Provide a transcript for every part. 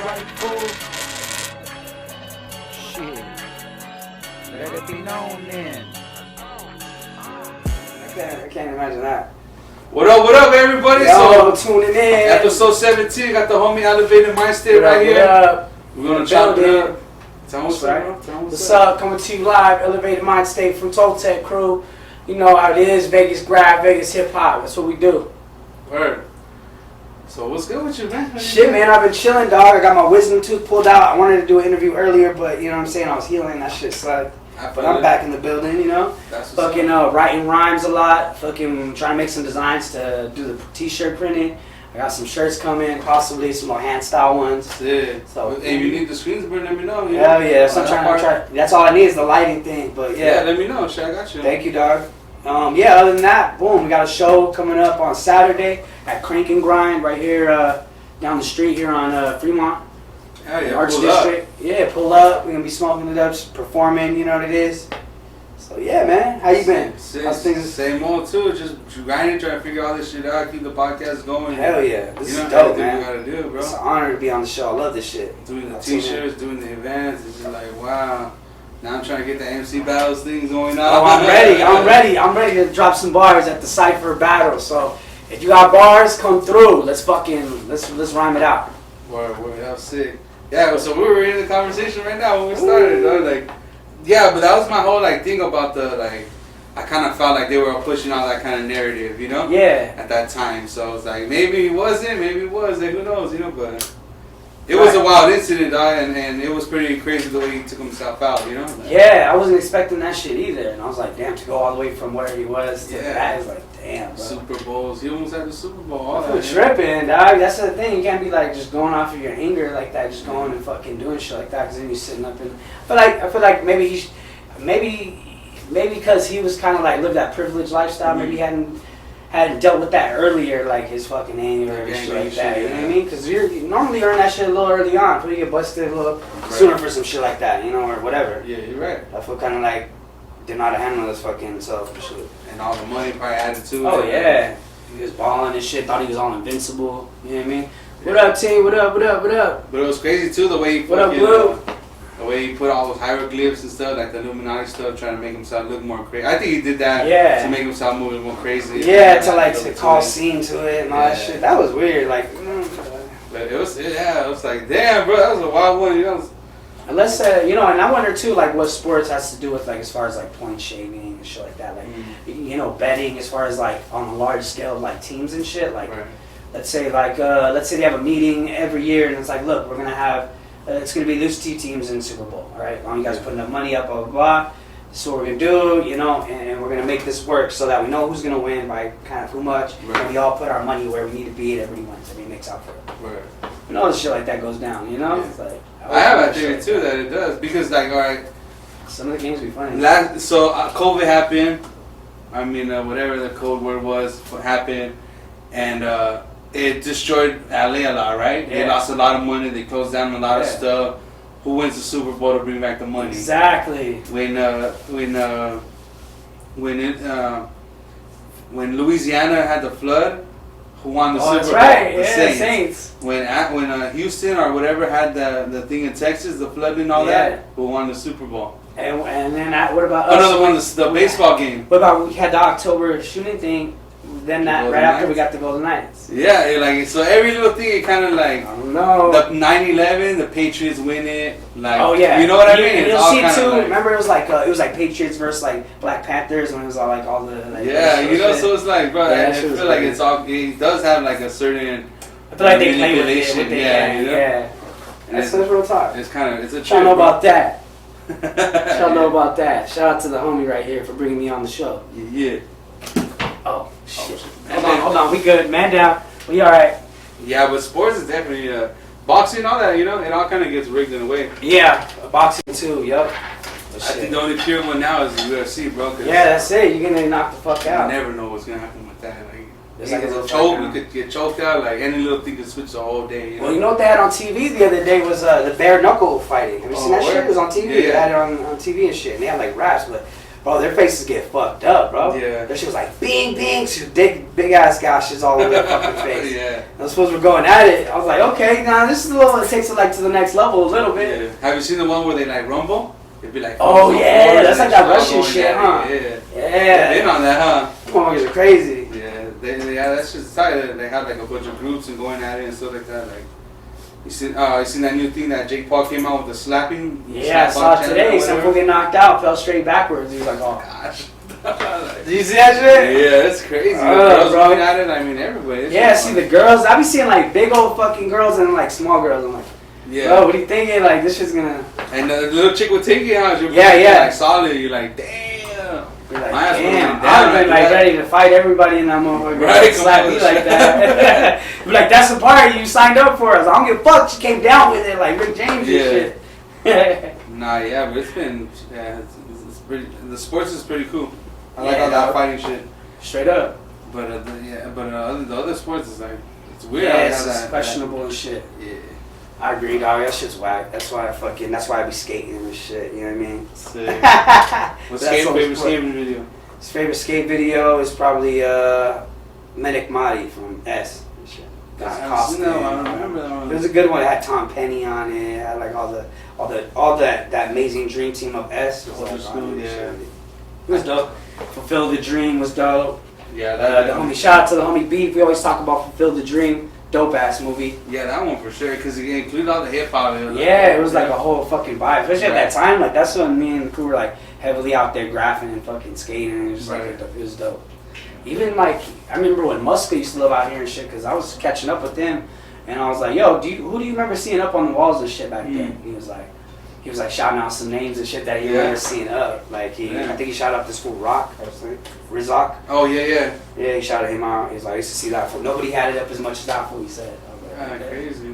right, fool? Shit. Let it be known then. I can't imagine that. What up, everybody? Yo, tuning in. Episode 17, got the homie Elev8ed Mindst8 right here. Up? We're gonna chop it up. Tell What's right. What's up? Coming to you live, Elev8ed Mindst8 from 2Cents crew. You know how it is, Vegas grab, Vegas hip hop. That's what we do. Word. So what's good with you, man? Shit, man, I've been chilling, dog. I got my wisdom tooth pulled out. I wanted to do an interview earlier, but you know what I'm saying? I was healing. That shit sucked. But I'm back in the building, you know? That's fucking writing rhymes a lot. Fucking trying to make some designs to do the t-shirt printing. I got some shirts coming, possibly some more hand style ones. Yeah. So if you need the screens, bro, let me know. Hell yeah, that's what I'm trying. That's all I need is the lighting thing. But yeah, let me know. Shit, I got you. Thank you, dog. Yeah, other than that, boom, we got a show coming up on Saturday at Crank and Grind right here down the street here on Fremont. Hell yeah, Arts pull District. up. Yeah, pull up. We're gonna be smoking it up, performing. You know what it is. So yeah, man, how you been? How's things? Same old too. Just grinding, trying to figure all this shit out, keep the podcast going. Hell yeah, this is dope, everything man. we gotta do, bro. It's an honor to be on the show. I love this shit. Doing the t-shirts, doing the events. It's just like wow. Now I'm trying to get the MC battles things going on. Oh, I'm ready to drop some bars at the Cypher battle. So if you got bars, come through. Let's rhyme it out. Word, that was sick. Yeah, so we were in the conversation right now when we started. Like, yeah, but that was my whole like thing about the like. I kind of felt like they were pushing all that kind of narrative, you know? Yeah. At that time, so I was like, maybe it wasn't, maybe it was. Like, who knows, you know? But it was a wild incident, and it was pretty crazy the way he took himself out, you know? Like, yeah, I wasn't expecting that shit either, and I was like, damn, to go all the way from where he was to that is like, damn, bro. Super Bowls, he almost had the Super Bowl. All that, tripping, dog. That's the thing. You can't be like just going off of your anger like that, just going and fucking doing shit like that, because then you're sitting up and. I feel like maybe because he was kind of like lived that privileged lifestyle. Maybe he hadn't dealt with that earlier, like his fucking anger and shit like that. You know what I mean? Because you normally learn that shit a little early on, before you get busted a little sooner for some shit like that, you know, or whatever. Yeah, you're right. I feel kind of like didn't know how to handle this fucking self and shit. And all the money probably added to it. Oh yeah, he was balling and shit. Thought he was all invincible. You know what I mean? What up, team? What up? But it was crazy too the way he the way he put all those hieroglyphs and stuff, like the Illuminati stuff, trying to make himself look more crazy. I think he did that to make himself move more crazy. Yeah, to call scene to it and all that shit. That was weird. Like, but it was like, damn, bro, that was a wild one, you know. Unless you know, and I wonder too, like what sports has to do with like as far as like point shaving and shit like that, like you know, betting as far as like on a large scale, like teams and shit. Like, let's say they have a meeting every year and it's like, look, we're gonna have. It's going to be those two teams in the Super Bowl, all right? You guys putting up money up, blah, blah, blah. This is what we're going to do, you know, and we're going to make this work so that we know who's going to win by kind of who much, and we all put our money where we need to be, and everybody wins, everybody makes out for it. You know, shit like that goes down, you know? Yeah. It's like, I have a theory, too, that it does, because, like, all right. Some of the games be funny. COVID happened. I mean, whatever the code word was happened, and it destroyed LA a lot, right? Yeah. They lost a lot of money. They closed down a lot of stuff. Who wins the Super Bowl to bring back the money? Exactly. When Louisiana had the flood, who won the Super Bowl? Right. The Saints. When Houston or whatever had the thing in Texas, the flood and all that, who won the Super Bowl? And then what about us? Another one, the baseball game. What about we had the October shooting thing? Then after we got the Golden Knights. Yeah, like so every little thing it kind of like I don't know. The 9/11, the Patriots win it. Like, oh yeah, you know what I mean? And you'll see too. Like, remember it was like Patriots versus like Black Panthers when it was all like all the like, you know. So it's like, bro, I feel like great. it's all. It does have like a certain. I feel like they play with it. You know? Yeah. And that's real talk. It's kind of a. Y'all know about that. Y'all know about that. Shout out to the homie right here for bringing me on the show. Yeah. Oh shit. Hold on, we good. Man down. We alright. Yeah, but sports is definitely boxing, all that, you know, it all kind of gets rigged in a way. Yeah, boxing too. Yup. I think the only pure one now is the UFC, bro. Yeah, that's it. You're gonna knock the fuck out. You never know what's gonna happen with that. Like, it's like a choke, you could get choked out. Like any little thing could switch the whole day. You know? Well, you know what they had on TV the other day was the bare knuckle fighting. Have you seen that shit? It was on TV. They had it on TV and shit. And they had like raps, but bro, their faces get fucked up, bro. Yeah. Their shit was like, bing, bing. She was big ass gashes all over their fucking face. Yeah. And suppose we're going at it. I was like, okay, now this is a little, it takes it like to the next level a little bit. Yeah. Have you seen the one where they like rumble? It'd be like, oh yeah, that's like that Russian shit, huh? Yeah. Yeah. They've been on that, huh? Motherfuckers are crazy. Yeah, that's just tight. They have like a bunch of groups and going at it and stuff like that. Like, you seen that new thing that Jake Paul came out with the slapping? Yeah, I saw it today. Some fool get knocked out, fell straight backwards. He was like, oh gosh. Did you see that shit? Yeah, it's crazy. Girls going at it. I mean, everybody. Yeah, see the girls. I be seeing like big old fucking girls and like small girls. I'm like, yeah. Bro, what are you thinking? Like this shit's gonna. And the little chick would take it out. Yeah. Like solid. You're like, damn. You're like, my ass damn. would've I've been like ready to fight everybody in that motherfucker. Right, slap me like that. Be like, that's the part you signed up for. I was like, I don't give a fuck. She came down with it like Rick James and shit. Nah, yeah, but it's been it's pretty. The sports is pretty cool. I like all that fighting shit. Straight up. But the other sports is like it's weird. Yeah, it's questionable and shit. Yeah. I agree, dog. That shit's whack. That's why I be skating and shit. You know what I mean? What's your favorite skating video? His favorite skate video is probably Medic Marty from S. And shit. I don't remember that one. It was a good one. It had Tom Penny on it. It had like all that amazing dream team of S. It was It was dope. Fulfill the Dream was dope. Yeah, the homie. Shout out to the homie Beef. We always talk about Fulfill the Dream. Dope ass movie. Yeah, that one for sure, because it included all the hip hop. Yeah, it was like a whole fucking vibe. Especially at that time, like that's when me and the crew were like heavily out there graphing and fucking skating, and it was like it was dope. Even like I remember when Muska used to live out here and shit, because I was catching up with him, and I was like, yo, who do you remember seeing up on the walls and shit back then? He was like shouting out some names and shit that he remember seeing up. Like I think he shouted out this fool Rock, I was thinking. Rizak. Oh yeah. Yeah, he shouted him out. He was like, I used to see that fool. Nobody had it up as much as that fool, he said. Crazy.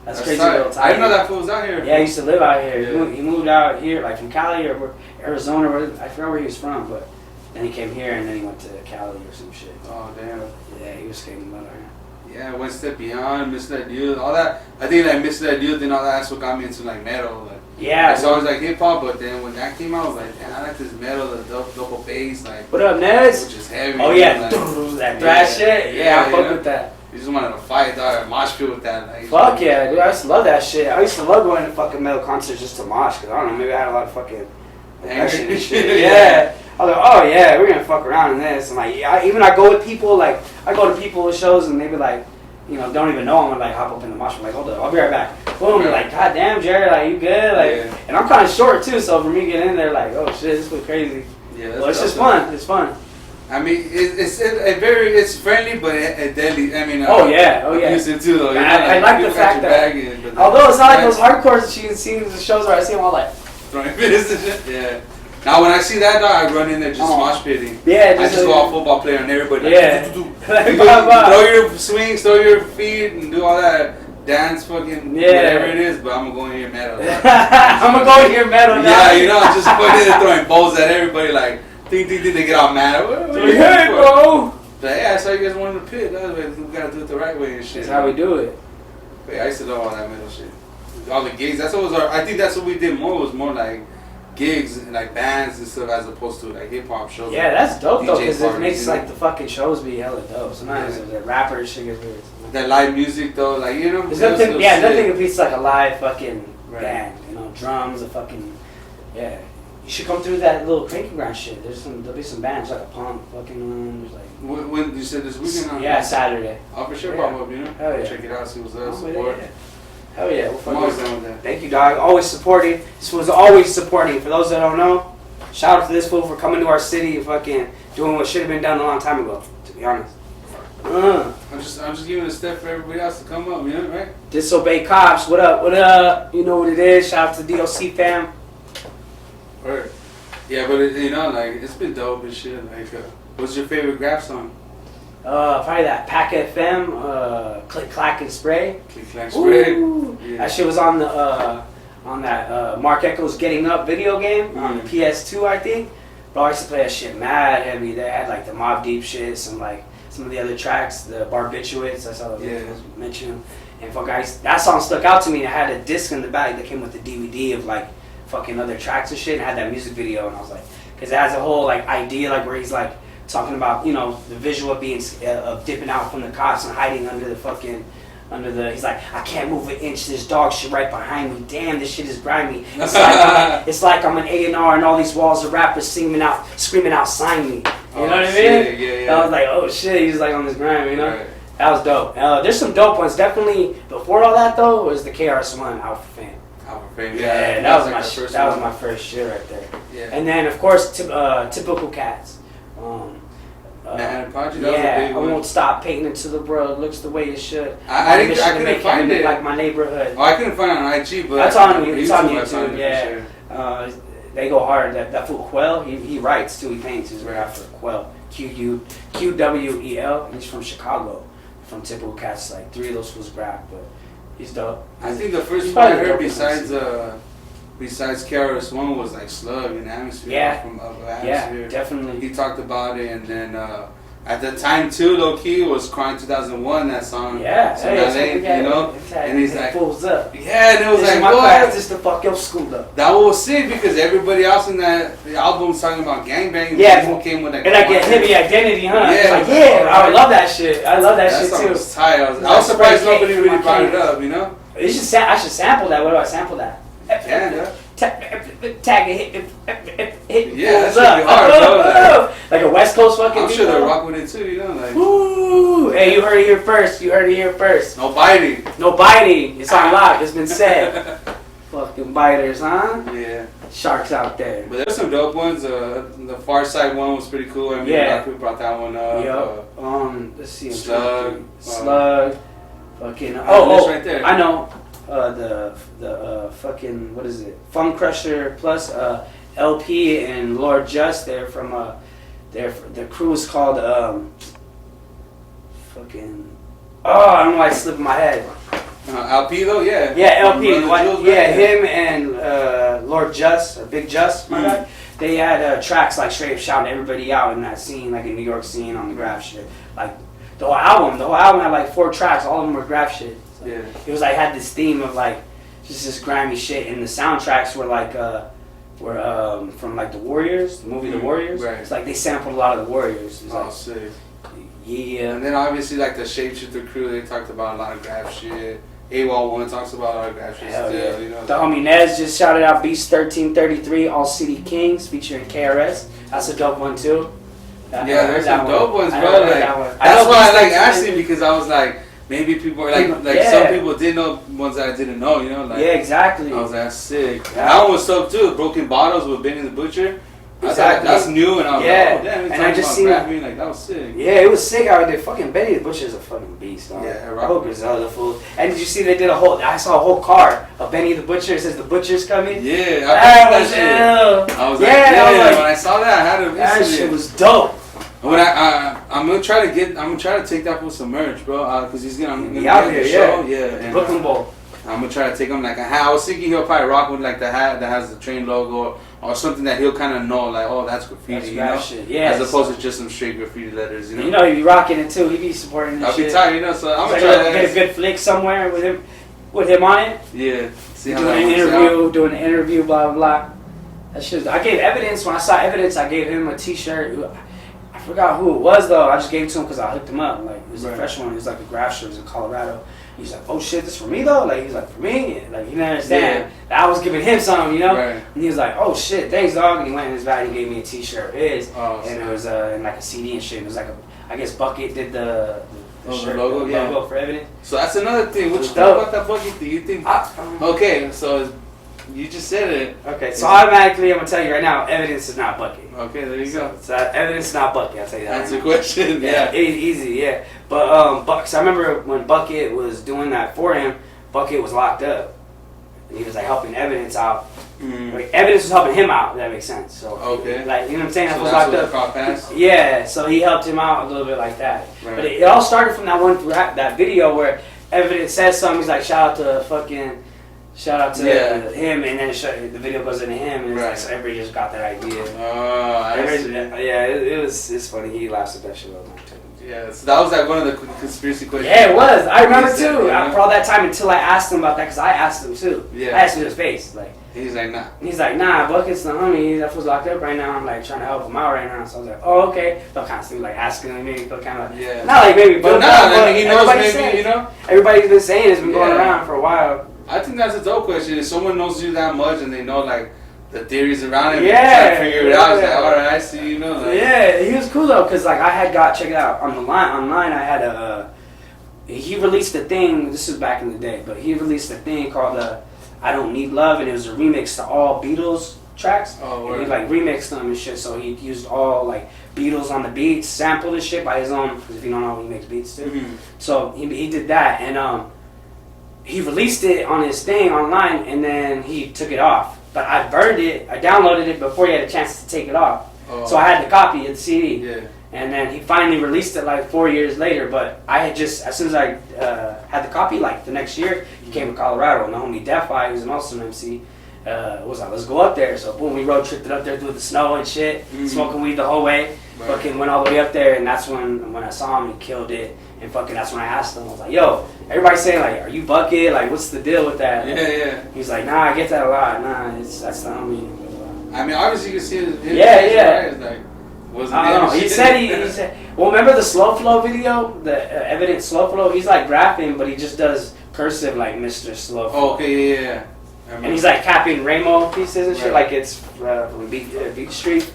That's crazy. I didn't know that fool was out here. Yeah, he used to live out here. Yeah. He moved out here, like from Cali or Arizona, I forgot where he was from, but then he came here and then he went to Cali or some shit. Oh damn. Yeah, he was skating out here. Yeah, One Step Beyond, Mr. That Dude, all that. I think like Mr. That Dude and all that's what got me into like metal. Like, yeah. It's always like hip hop, but then when that came out, I was like, damn, I like this metal, the double bass, like. What up, Nez? Which is heavy. Oh yeah, like, that thrash shit. Yeah, I fuck with that. You just wanted to fight, dog, mosh pit with that. Like, fuck yeah, dude, I used to love that shit. I used to love going to fucking metal concerts just to mosh, cause I don't know, maybe I had a lot of fucking aggression and shit. Yeah. I was like, oh yeah, we're gonna fuck around in this. And like, I go with people, like, I go to people with shows and they be like, you know, don't even know I'm gonna like hop up in the mosh. I'm like, hold up, I'll be right back. Boom, they're like, God damn, Jared, like, you good? Like, and I'm kind of short too, so for me to get in there, like, oh shit, this was crazy. Yeah, well, it's just fun. It's fun. I mean, it's friendly, but deadly. I mean, oh yeah. Abusive too, though. I like the fact that, although it's not like those hardcore scenes, the shows where I see them all like throwing fists and shit. Yeah. Now when I see that, dog, I run in there just mosh pitting. Yeah, I just go all football player and everybody. Yeah. Throw your swings, throw your feet, and do all that dance, fucking whatever it is. But I'm gonna go in here metal. I'm gonna go in here metal. Yeah, you know, just putting in there throwing balls at everybody, like think they get all mad. What hey, bro. But hey, I saw you guys wanted to pit. We gotta do it the right way and shit. That's how we do it. But yeah, I used to love all that metal shit. All the gigs. That's what was I think that's what we did more. Was more like gigs and like bands and stuff as opposed to like hip hop shows. Yeah, that's dope though, because it makes you know? like the fucking shows be hella dope. Sometimes the rappers shit gets weird. That live music though, like you know. There's nothing. Yeah, nothing beats like a live fucking band. You know, drums, a fucking You should come through that little cranky ground shit. There'll be some bands like a punk fucking one. There's like. When you said this weekend? Yeah, Saturday. I'll for sure pop up. You know. Hell yeah. Check it out. See what's up. Support. Hell yeah, we'll I'm always down with that. Thank you, dog. Always supporting. This was always supporting. For those that don't know, shout out to this fool for coming to our city and fucking doing what should have been done a long time ago, to be honest. I'm just giving a step for everybody else to come up, you know, right? Disobey cops, what up, what up? You know what it is. Shout out to DOC fam. Right. Yeah, but you know, like, it's been dope and shit. Like, what's your favorite graph song? Probably that Pack FM, Click Clack and Spray. Click Clack Spray. Yeah. That shit was on the on that Mark Echo's Getting Up video game on the PS2, I think. Bro, I used to play that shit mad heavy. They had like the Mobb Deep shit, some of the other tracks, the Barbiturates. I saw those mention. And fuck, that song stuck out to me. I had a disc in the back that came with the DVD of like fucking other tracks and shit, and had that music video, and I was like, because it has a whole like idea like where he's like talking about, you know, the visual of being of dipping out from the cops and hiding under the fucking he's like, I can't move an inch, this dog shit right behind me, damn, this shit is grimy. It's like I'm an A&R and all these walls of rappers screaming out sign me, you know what I mean? Yeah. I was like, oh shit, he's like on this grime, you know? Right. That was dope. There's some dope ones. Definitely before all that though was the KRS-One Alpha Fame. Alpha Fame, yeah, that was like that was my first shit right there. Yeah. And then of course Typical Cats. Man, Project, that was a yeah, big I one. won't stop painting until the world looks the way it should. I couldn't find it. Like my neighborhood. Oh, I couldn't find it on IG, but that's on you. It's on I found YouTube. it Yeah. for sure. They go hard. That fool Quell, he writes too. He paints. He's right after Quell. QWEL. He's from Chicago. From Typical Cats. Like 3 of those fools rap, but he's dope. I think the first He's one I probably heard the besides KRS-One was like Slug and Atmosphere. Yeah. From Yeah, Atmosphere. definitely. He talked about it, and then at the time too, low key was Crying 2001, that song. Yeah, So you know, and he's like, fools up. yeah, and it was like, my what? class just to fuck your school up. That was sick because everybody else in that album was talking about gangbanging. Yeah, people came with like, and like a heavy identity, huh? Yeah, It's like, yeah, I love that shit. I love that shit song too. was tight. I was surprised nobody really brought it up, you know? I should sample that. What do I sample that? Yeah, Tag it, hit yeah, that pulls should be hard, bro. Like a West Coast fucking. I'm sure they'll rock with it too, you know? Like, woo! Hey, you heard it here first. no biting. No biting. It's on lock. It's been said. Fucking biters, huh? Yeah. Sharks out there. But there's some dope ones. The Far Side one was pretty cool. I mean, a lot of people brought that one up. Yep. Let's see. Slug. Fucking. That's right there. I know. The fucking, what is it? Fun Crusher plus LP and Lord Just. They're from their crew is called fucking. Oh, I don't know why it's slipping my head. LP though, yeah. Yeah, LP. Jules, Him and Lord Just, or Big Just, my guy. They had tracks like straight up shouting everybody out in that scene, like in New York scene on the graph shit. Like the whole album had like 4 tracks. All of them were graph shit. So Yeah. it was like had this theme of like just this grimy shit, and the soundtracks were like from like the Warriors, the movie The Warriors. Right. It's like they sampled a lot of the Warriors. It's like, sick. yeah. And then obviously like the Shapeshifter crew, they talked about a lot of graph shit. AWOL 1 talks about a lot of graph shit Hell still, yeah. you know. The homie Nez just shouted out Beast 1333, All City Kings, featuring KRS. That's a dope one too. Yeah, there's some dope ones, bro. Like, that that's why I like asking, because I was like, maybe people are like Yeah. some people did know ones that I didn't know, you know. Like, Yeah, exactly. I was like, that's sick. Yeah. That one was dope too. Broken Bottles with Benny the Butcher. I thought Exactly. that's new, and I was Yeah. like, oh damn, he's And I talking just about seen- rapping, like that was sick. Yeah, it was sick how they did. Fucking Benny the Butcher is a fucking beast, dog. Yeah, I hope it's other fool. And did you see they did I saw a whole car of Benny the Butcher. It says the Butcher's coming. Yeah, I That that was shit. ill. I was Yeah, like, I yeah. was like, When I saw that, I had to That listen to shit it. was dope. When I'm gonna try to take that for some merch, bro, because I'm gonna Be be out on here, the yeah. show, yeah. And, Brooklyn Bowl. I'm gonna try to take him like a hat. I was thinking he'll probably rock with like the hat that has the train logo or something that he'll kind of know, like, oh, that's graffiti, That's you rap know, shit. Yeah, as opposed to just some straight graffiti letters, you know. You know he be rocking it too. He be supporting this I'll be shit. tired, you know. So I'm It's gonna like, try get a good flick somewhere with him on it. Yeah. See how Doing that an works out. doing an interview, blah blah blah. That shit. I gave evidence when I saw evidence. I gave him a T-shirt. I forgot who it was though. I just gave it to him because I hooked him up. Like it was a fresh one. It was like a graph shirt. It was in Colorado. He's like, oh shit, this for me though? Like he's like, for me? Like he didn't understand. I was giving him something, you know? Right. And he was like, oh shit, thanks dog. And he went in his bag and gave me a T-shirt of his. Oh, and it was in like a CD and shit. It was like I guess Bucket did the shirt, logo, the yeah. logo for evidence. So that's another thing. What you Dope. think about that bucket? Do you think? Okay, so you just said it. Okay, so automatically I'm gonna tell you right now, evidence is not Bucket. Okay, there you go. So evidence is not Bucket. I'll tell you that. That's right the question. Yeah. Easy, yeah. But Cause I remember when Bucket was doing that for him, Bucket was locked up, and he was like helping evidence out. Like, evidence was helping him out. If that makes sense. So Okay. like you know what I'm saying? So was that's locked what the up. call passed? Yeah, so he helped him out a little bit like that. Right. But it all started from that one that video where evidence says something. He's like, shout out to him, and then the video goes into him, and it's like, so everybody just got that idea. Oh, I see. Yeah, it's funny. He laughs at that shit all the time. Yeah, so that was like one of the conspiracy questions. Yeah, it was. I remember He said, too. you know? For all that time until I asked him about that, because I asked him too. Yeah. I asked him to his face, like. He's like, nah. He's like, nah, Bucket's the homie. That fool's locked up right now. I'm like trying to help him out right now. So I was like, oh, okay. So kind of seemed like asking him, maybe feel kind of like, Yeah. not like maybe, But he knows maybe, says, you know? Everybody's been saying it's been going Yeah. around for a while. I think that's a dope question. If someone knows you that much and they know like the theories around it, Yeah. try to figure it out. It's like, all right, I see, you know. Like, Yeah, he was cool though, cause like I had got check it out on the line online. I had a he released a thing. This was back in the day, but he released a thing called I Don't Need Love, and it was a remix to all Beatles tracks. Oh, and he like remixed them and shit. So he used all like Beatles on the beats, sampled and shit by his own. Because if you don't know, he makes beats too. Mm-hmm. So he did that, and he released it on his thing online, and then he took it off. But I burned it. I downloaded it before he had a chance to take it off. Oh. So I had the copy of the CD. Yeah. And then he finally released it like 4 years later. But I had just, as soon as I had the copy, like the next year, he came to Colorado. And the homie Defi, who's an awesome MC, was like, let's go up there. So boom, we road tripped it up there through the snow and shit, smoking weed the whole way. Right. Fucking went all the way up there, and that's when I saw him, he killed it. And fucking that's when I asked him, I was like, yo, everybody's saying like, are you Bucket? Like, what's the deal with that? Yeah. He's like, nah, I get that a lot. Nah, that's the homie. I mean, obviously you can see his Yeah. It's like, wasn't I don't know. He said he said. Well, remember the slow flow video, the evident slow flow. He's like rapping, but he just does cursive like Mr. Slow Flow. Oh, okay, yeah. And he's like capping Ramo pieces and shit, Right. like it's from Beat Street.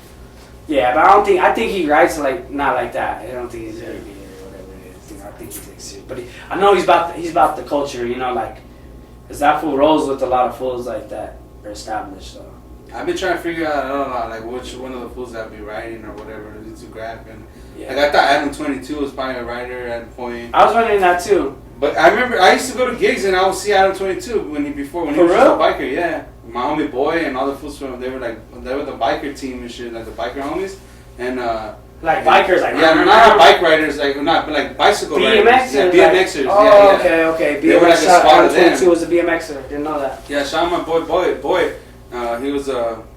Yeah, but I think he writes like not like that. I don't think he's very good or whatever it is. You know, I think he takes serious. But I know he's about the culture. You know, like, cause that fool rolls with a lot of fools like that are established. So. I've been trying to figure out, I don't know, like which one of the fools I'd be writing or whatever to graph. And Yeah. like I thought Adam22 was probably a writer at a point. I was wondering that too. But I remember I used to go to gigs and I would see Adam22 when he was For just real? a biker. Yeah, my homie Boy and all the fools from they were the biker team and shit, like the biker homies. And Like bikers, like not bike riders, like not but like bicycle BMXers, riders. Yeah, BMXers. Oh, yeah. okay. They were like a BMX squad of them. 22 was a BMXer. Didn't know that. Yeah, shout out my boy. He was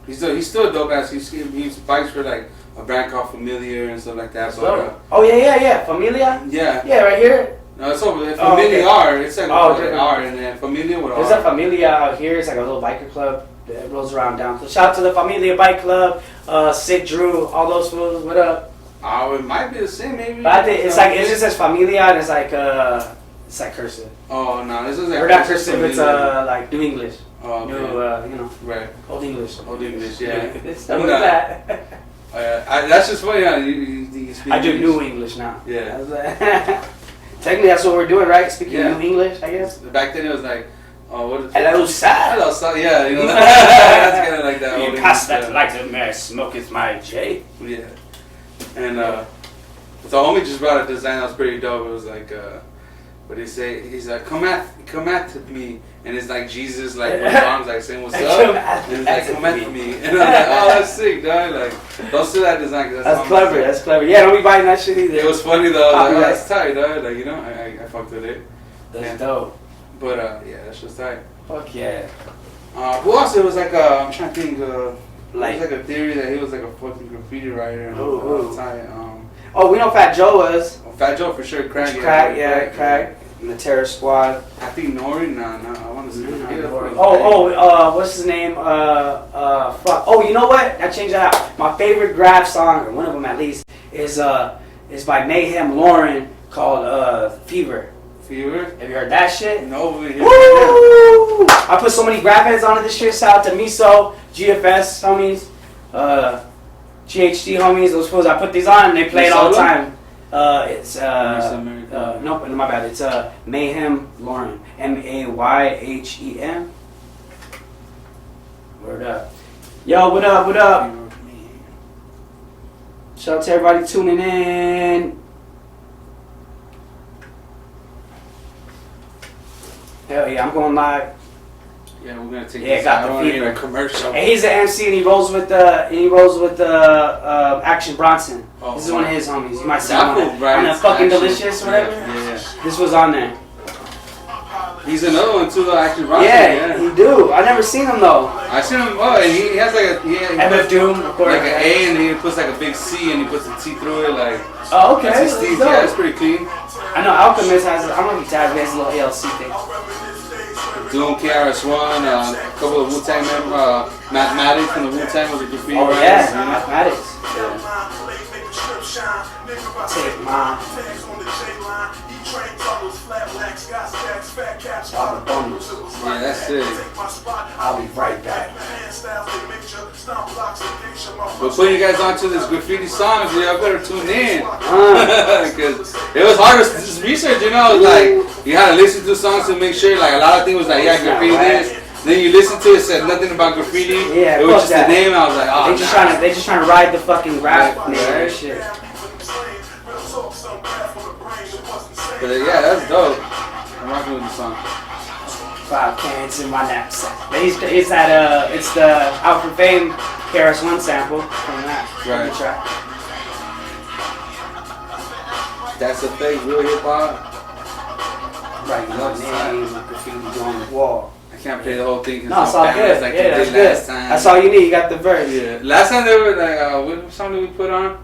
he's still a dope ass. He bikes for like a brand called Familiar and stuff like that. But Oh yeah. Familia. yeah. Yeah, right here. No, it's over there. Oh, okay. Familiar. It's like Oh, an different. R and then Familiar with There's R. a Familia out here. It's like a little biker club that rolls around down. So shout out to the Familia Bike Club, Sick Drew, all those fools. What up? Oh, it might be the same maybe. But I think it's like it just says Familia and it's like cursive. Oh no, this is like. Or not cursive. It's like New English. Oh, okay. New Right. Old English. Old English, yeah. Stuff like that. That's just funny. You speak I do English. New English now. Yeah. Technically, that's what we're doing, right? Speaking Yeah. New English, I guess. Back then it was like, oh, what is Hello, sir. Hello, sir. Yeah, you know. That's kind of like that. You old pass English that like the man smoketh my J. Yeah. And so homie just brought a design that was pretty dope. It was like, what did he say? He's like, come at me. And it's like Jesus, like with his arms, like saying, what's up? And it's like, come at me. And I'm like, oh, that's sick, dog. Like, don't steal that design. Cause That's clever. That's clever. Yeah, don't be buying that shit either. It was funny though. Like, oh, Copyright. that's tight, dog. Like, you know, I fucked with it. That's dope. But yeah, that's just tight. Fuck yeah. Who else? It was like I'm trying to think. It Like- was like a theory that he was like a fucking graffiti writer. And Ooh. tight. Oh, we know Fat Joe was. Fat Joe for sure. Crack. Crack. And the Terror Squad. I think Nori. No, I want to see. What's his name? Fuck. Oh, you know what? I changed that out. My favorite graph song, or one of them at least, is by Mayhem Lauren called Fever. Fever. Have you heard that shit? No, we hear Woo! I put so many graph heads onto this shit. Shout out to Miso, GFS homies, GHD homies. Those fools. I put these on and they play it all the time. It's nope, my bad. It's Mayhem Lauren, Mayhem. Word up, yo, what up? Shout out to everybody tuning in. Hell yeah, I'm going live. Yeah, we're gonna take. Yeah, this got out. the I don't need fever. a commercial. And he's an MC and he rolls with Action Bronson. Oh, This is one of his homies. You might see him That on fool that writes fucking Action. delicious or whatever. Yeah. This was on there. He's another one too, though. Actually, rocks yeah, he do. I never seen him though. I seen him. Oh, and he has like a MF Doom, of course. Like an A, and he puts like a big C, and he puts a T through it. Like oh, okay. That's his T. Yeah, it's pretty clean. I know Alchemist has. I don't know if he has a little ALC thing. Doom, KRS-One, a couple of Wu-Tang members, Mathematics from the Wu-Tang was a graffiti. Oh yeah, Mathematics. Yeah. Take mine. Yeah, that's it. I'll be right back. But putting you guys onto this graffiti songs, y'all better tune in. Because it was hard to research, you know, like you had to listen to songs to make sure, like a lot of things was like, yeah, graffiti this. Then you listen to it, said nothing about graffiti. Yeah, it was just the name. I was like, oh, they just trying to ride the fucking rap name and shit. But yeah, that's dope. I'm rocking with the song. 5 cans in my knapsack. But it's that it's the Out for Fame KRS-One sample from that track. That's a fake real hip hop. Right, my name, my graffiti on the wall. I can't play the whole thing. No, it's all good. Like yeah, that's good. That's all you need. You got the verse. Yeah. Last time they were like, what song did we put on?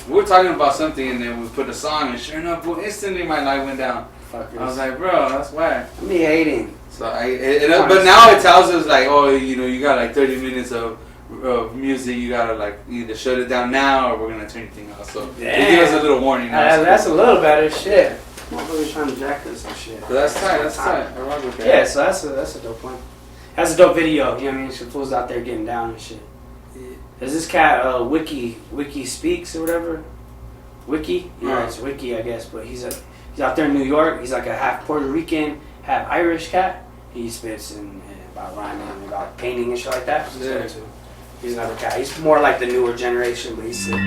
We were talking about something and then we put a song and sure enough, instantly my light went down. Fuckers. I was like, bro, that's whack. Me hating. So but now it tells us like, oh, you know, you got like 30 minutes of music. You gotta like either shut it down now or we're gonna turn anything off. So they give us a little warning now. That's a little better shit. Motherfuckers trying to jack us and shit. But that's tight. That's tight. I rock with that. Yeah, so that's a dope one. That's a dope video. You know what I mean? Some fools out there getting down and shit. There's this cat, Wiki Speaks or whatever. Wiki? Yeah, it's Wiki, I guess. But he's out there in New York. He's like a half Puerto Rican, half Irish cat. He spits about rhyming and about painting and shit like that. Yeah. He's another cat. He's more like the newer generation, but he's sick.